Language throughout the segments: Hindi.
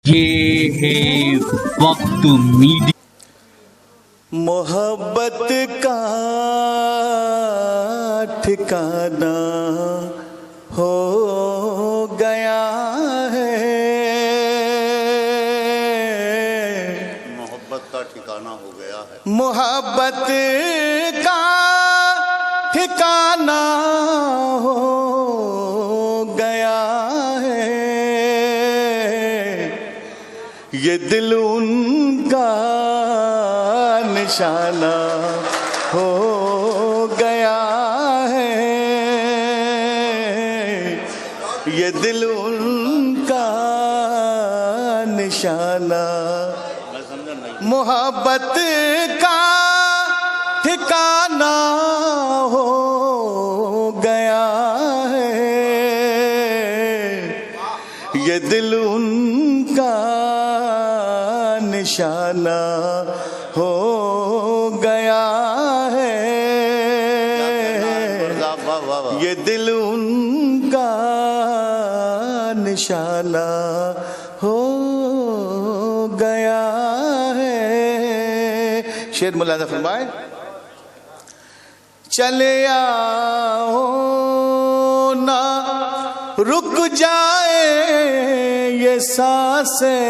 ये है वक्त मीडिया। मोहब्बत का ठिकाना हो गया है। मोहब्बत का ठिकाना हो गया है। मोहब्बत का ठिकाना हो गया है। ये दिल उनका निशाना हो गया है। ये दिल उनका निशाना। मोहब्बत का ठिकाना हो गया है। ये दिल उनका निशाना हो गया है। ये दिल उनका निशाना हो गया है। शेर मुलाजा फरमाए। चले आओ ना रुक जाए ये सांसें।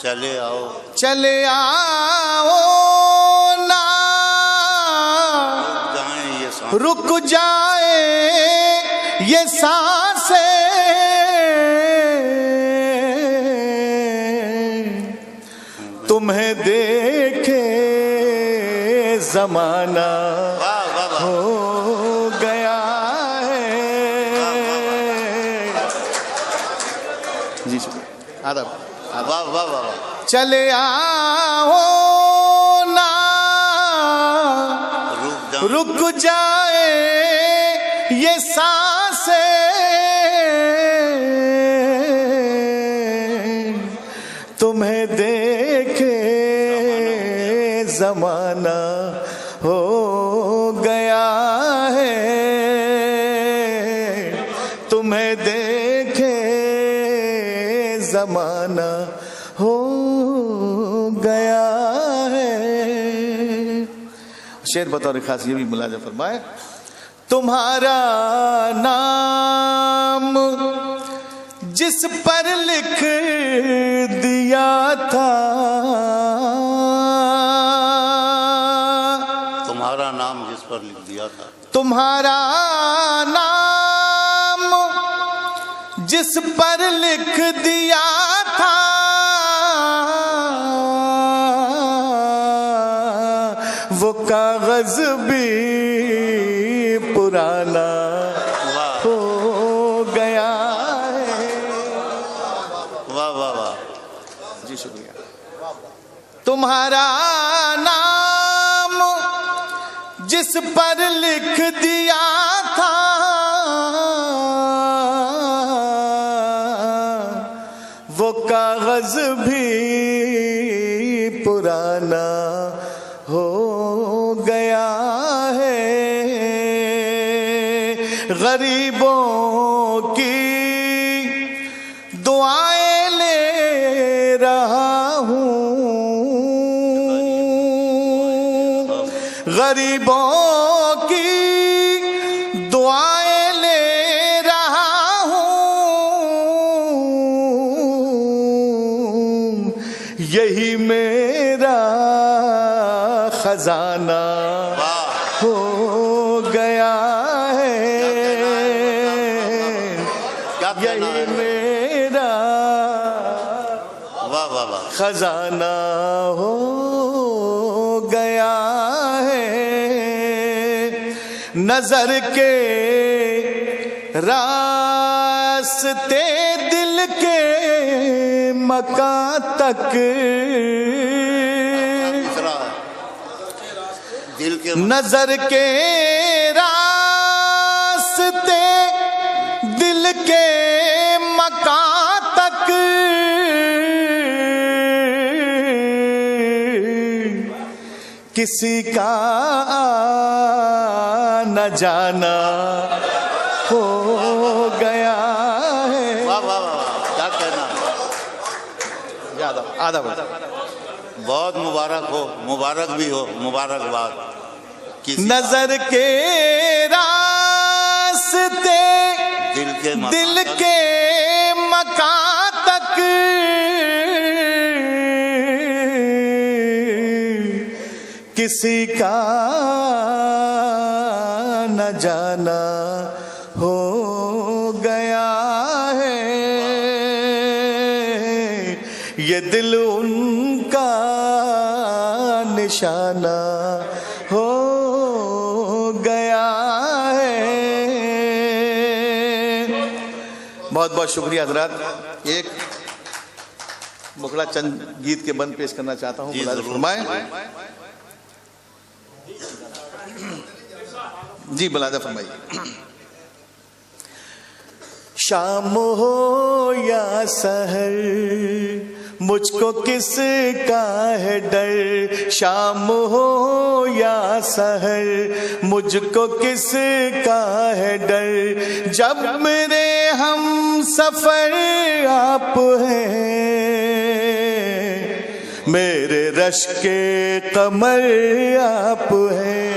चले आओ, चले आओ ना रुक जाए ये सांसें। तुम्हें देखे जमाना हो गया है। जी आदब। वाह वाह वाह। चले आओ ना रुक जाए ये सांसें। तुम्हें देखे जमाना हो गया है। तुम्हें देखे जमाना हो गया है। शेर बतौर खास ये भी मुलाजा फरमाए। तुम्हारा नाम जिस पर लिख दिया था। तुम्हारा नाम जिस पर लिख दिया था। तुम्हारा नाम जिस पर लिख दिया था। वो कागज भी पुराना हो गया है। वाह वाह वाह। जी शुक्रिया। तुम्हारा नाम जिस पर लिख दिया था। वो कागज भी पुराना हो गया है। गरीबों की दुआएं ले रहा हूँ। गरीबों की दुआएं ले रहा हूँ। यही मेरा खजाना हो गया है। यही मेरा वाह वाह वाह खजाना हो गया है। नजर के रास्ते दिल के मकां तक। दिल के नजर के रास्ते दिल के मकां तक। किसी का न जाना हो आधा वर्ष। बहुत मुबारक हो, मुबारक भी हो, मुबारकबाद। किसी नजर के रास्ते दिल के मकां तक किसी का न जाना हो गया है, ये दिल उनका निशाना हो गया है। बहुत बहुत शुक्रिया हजरात। एक मुखड़ा चंद गीत के बंद पेश करना चाहता हूँ, मुलाज़ा फरमाएं। जी मुलाज़ा फरमाइए। शाम हो या सहर मुझको किसका है डर, शाम हो या सहर मुझको किसका है डर, जब मेरे हम सफर आप हैं, मेरे रश के कमर आप हैं।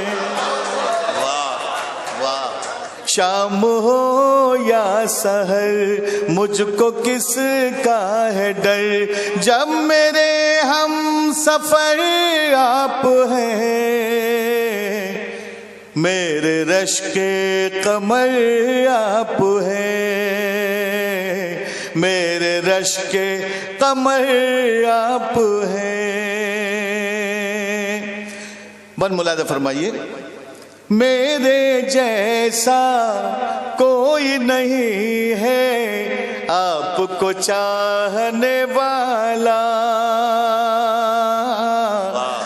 शाम हो या सहर मुझको किसका है डर, जब मेरे हम सफर आप हैं, मेरे रश के कमर आप हैं, मेरे रश के कमर आप हैं। बन मुलाज़ा फरमाइए। मेरे जैसा कोई नहीं है आपको चाहने वाला,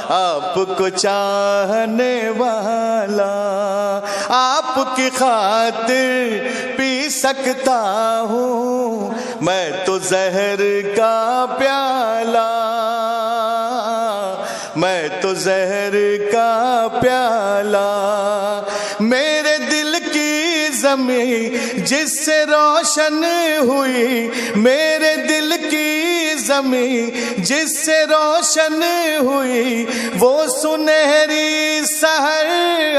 आपको चाहने वाला, आपकी खातिर पी सकता हूँ मैं तो जहर का प्याला, मैं तो जहर का प्याला। मेरे दिल की ज़मीं जिससे रोशन हुई, मेरे दिल की ज़मीं जिससे रोशन हुई, वो सुनहरी सहर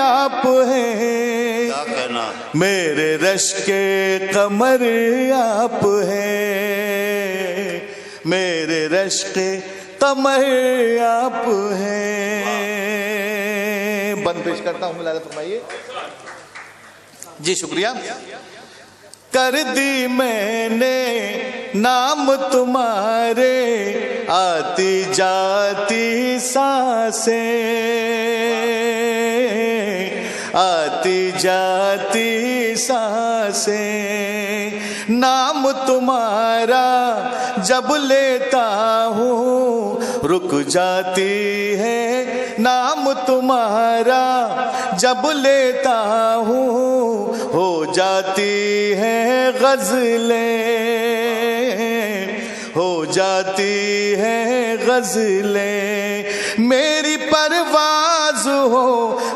आप हैं, क्या कहना, मेरे रश के कमर आप हैं, मेरे रश के कमर आप हैं। बंद पेश करता हूँ, मुलाज़ा फरमाइए। जी शुक्रिया। कर दी मैंने नाम तुम्हारे आती जाती सांसें, आती जाती सांसें, नाम तुम्हारा जब लेता हूँ रुक जाती है, नाम तुम्हारा जब लेता हूँ हो जाती है गज़लें, हो जाती है गज़लें। मेरी परवाज़ हो,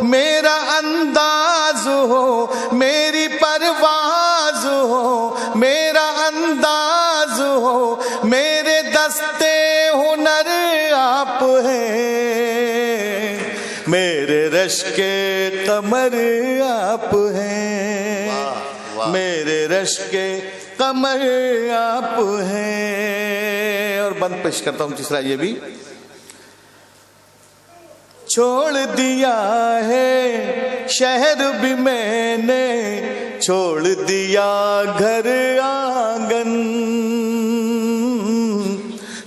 मेरा अंदाज़ हो, मेरी परवाज़ हो, मेरा अंदाज़ हो, मेरे दस्ते हुनर आप हैं, मेरे रश के कमर आप हैं, मेरे रश के कमर आप हैं। और बंद पेश करता हूँ तीसरा ये भी। छोड़ दिया है शहर भी मैंने, छोड़ दिया घर आंगन,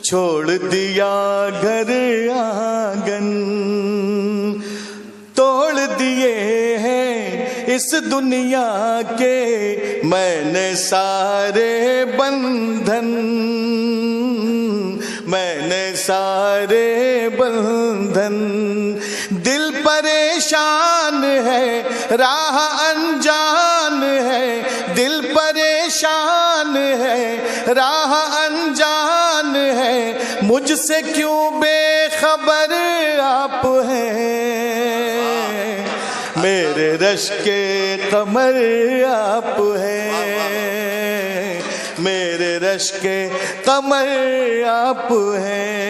छोड़ दिया घर आंगन, तोड़ दिए हैं इस दुनिया के मैंने सारे बंधन, मैंने सारे बंधन। दिल परेशान है राह अनजान है, दिल परेशान है राह अनजान है, मुझसे क्यों बेखबर आप हैं, मेरे रश के कमर आप हैं, मेरे रश के कमर आप हैं।